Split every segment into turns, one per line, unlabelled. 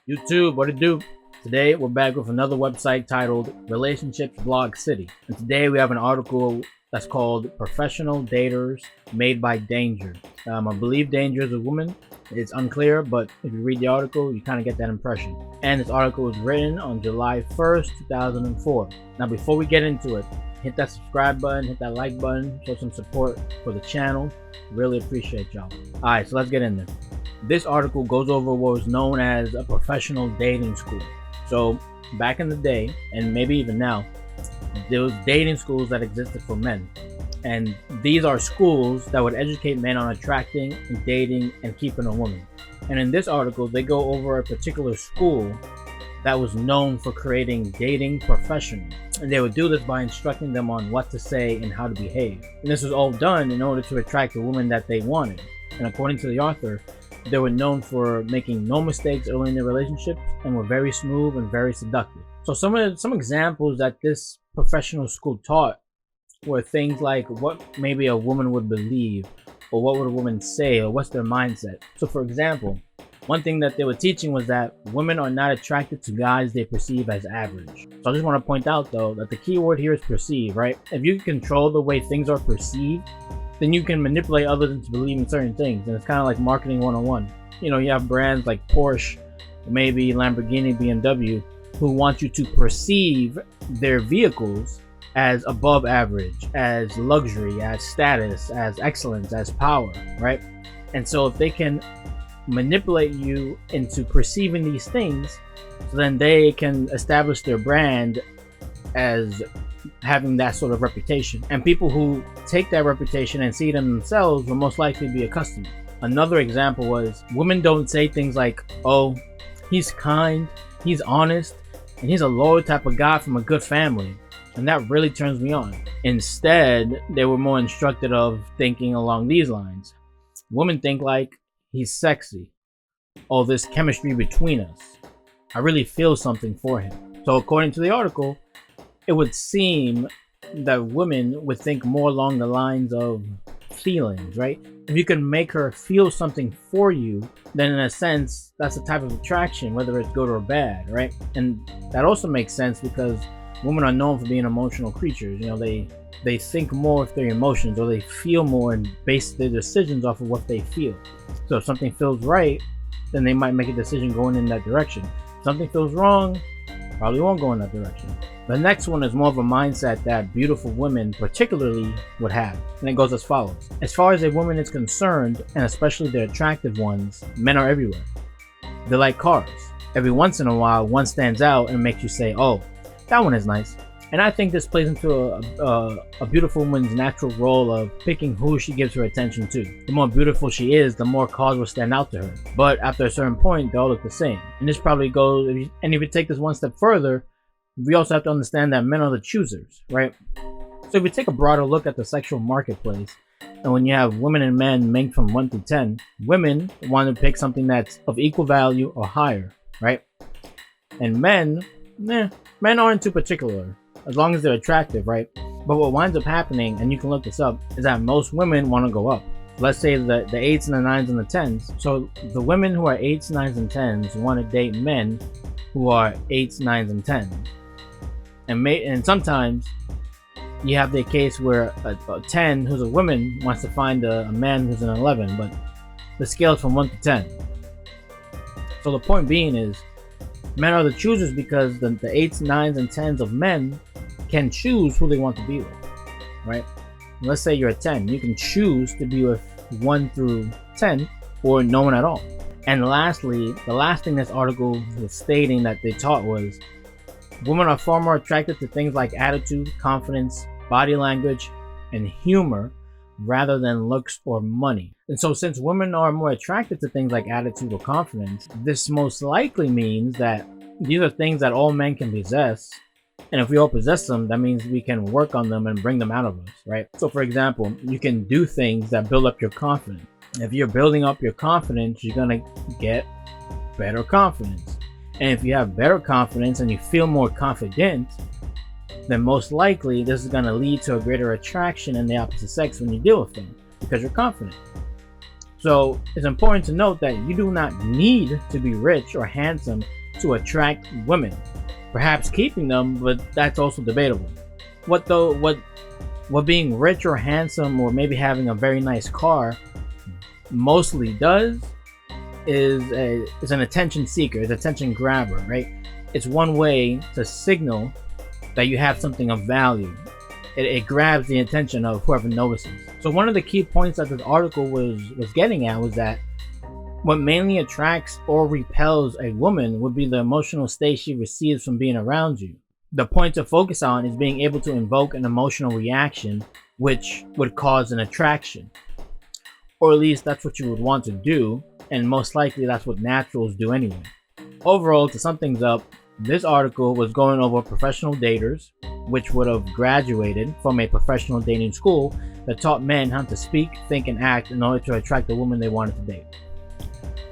YouTube, what it do? Today we're back with another website titled Relationships Blog City. And today we have an article that's called Professional Daters Made by Danger. I believe Danger is a woman. It's unclear, but if you read the article, you kind of get that impression. And this article was written on July 1st, 2004. Now before we get into it, hit that subscribe button, hit that like button, show some support for the channel. Really appreciate y'all. Alright, so let's get in there. This article goes over what was known as a professional dating school. So back in the day, and maybe even now, there was dating schools that existed for men. And these are schools that would educate men on attracting, and dating, and keeping a woman. And in this article, they go over a particular school that was known for creating dating professionals. And they would do this by instructing them on what to say and how to behave. And this was all done in order to attract the woman that they wanted. And according to the author, they were known for making no mistakes early in their relationships and were very smooth and very seductive. So some examples that this professional school taught were things like what maybe a woman would believe, or what would a woman say, or what's their mindset. So for example, one thing that they were teaching was that women are not attracted to guys they perceive as average. So I just want to point out though that the key word here is perceive, right? If you can control the way things are perceived, then you can manipulate others into believing certain things. And it's kind of like marketing 101. You know, you have brands like Porsche, maybe Lamborghini, BMW, who want you to perceive their vehicles as above average, as luxury, as status, as excellence, as power, right? And so if they can manipulate you into perceiving these things, so then they can establish their brand as having that sort of reputation, and people who take that reputation and see it in themselves will most likely be a customer. Another example was women don't say things like, oh, he's kind, he's honest, and he's a loyal type of guy from a good family, and that really turns me on. Instead, they were more instructed of thinking along these lines. Women think like, he's sexy, oh, there's chemistry between us, I really feel something for him. So according to the article, it would seem that women would think more along the lines of feelings, right? If you can make her feel something for you, then in a sense, that's a type of attraction, whether it's good or bad, right? And that also makes sense because women are known for being emotional creatures. You know, they think more with their emotions, or they feel more and base their decisions off of what they feel. So if something feels right, then they might make a decision going in that direction. If something feels wrong, probably won't go in that direction. The next one is more of a mindset that beautiful women particularly would have, and it goes as follows. As far as a woman is concerned, and especially the attractive ones, men are everywhere. They're like cars. Every once in a while, one stands out and makes you say, oh, that one is nice. And I think this plays into a beautiful woman's natural role of picking who she gives her attention to. The more beautiful she is, the more cars will stand out to her. But after a certain point, they all look the same. And this probably goes, if you take this one step further, we also have to understand that men are the choosers, right? So if we take a broader look at the sexual marketplace, and when you have women and men ranked from 1 to 10, women want to pick something that's of equal value or higher, right? And men aren't too particular, as long as they're attractive, right? But what winds up happening, and you can look this up, is that most women want to go up. Let's say the 8s and the 9s and the 10s. So the women who are 8s, 9s, and 10s want to date men who are 8s, 9s, and 10s. And sometimes you have the case where a 10 who's a woman wants to find a man who's an 11, but the scale is from 1 to 10. So the point being is, men are the choosers because the 8s, 9s, and 10s of men can choose who they want to be with, right? Let's say you're a 10. You can choose to be with 1 through 10 or no one at all. And lastly, the last thing this article was stating that they taught was women are far more attracted to things like attitude, confidence, body language, and humor rather than looks or money. And so since women are more attracted to things like attitude or confidence, this most likely means that these are things that all men can possess. And if we all possess them, that means we can work on them and bring them out of us, right? So for example, you can do things that build up your confidence. If you're building up your confidence, you're gonna get better confidence. And if you have better confidence and you feel more confident, then most likely this is gonna lead to a greater attraction in the opposite sex when you deal with them, because you're confident. So it's important to note that you do not need to be rich or handsome to attract women. Perhaps keeping them, but that's also debatable. What being rich or handsome or maybe having a very nice car mostly does is an attention seeker, it's attention grabber, right? It's one way to signal that you have something of value. It grabs the attention of whoever notices. So one of the key points that this article was getting at was that what mainly attracts or repels a woman would be the emotional state she receives from being around you. The point to focus on is being able to invoke an emotional reaction which would cause an attraction. Or at least that's what you would want to do, and most likely that's what naturals do anyway. Overall, to sum things up, this article was going over professional daters, which would have graduated from a professional dating school that taught men how to speak, think, and act in order to attract the woman they wanted to date.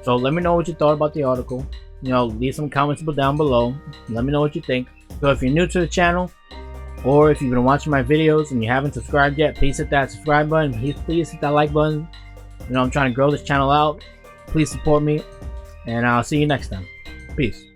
So let me know what you thought about the article. Leave some comments down below. Let me know what you think. So if you're new to the channel, or if you've been watching my videos and you haven't subscribed yet, please hit that subscribe button. Please hit that like button. I'm trying to grow this channel out. Please support me, and I'll see you next time. Peace.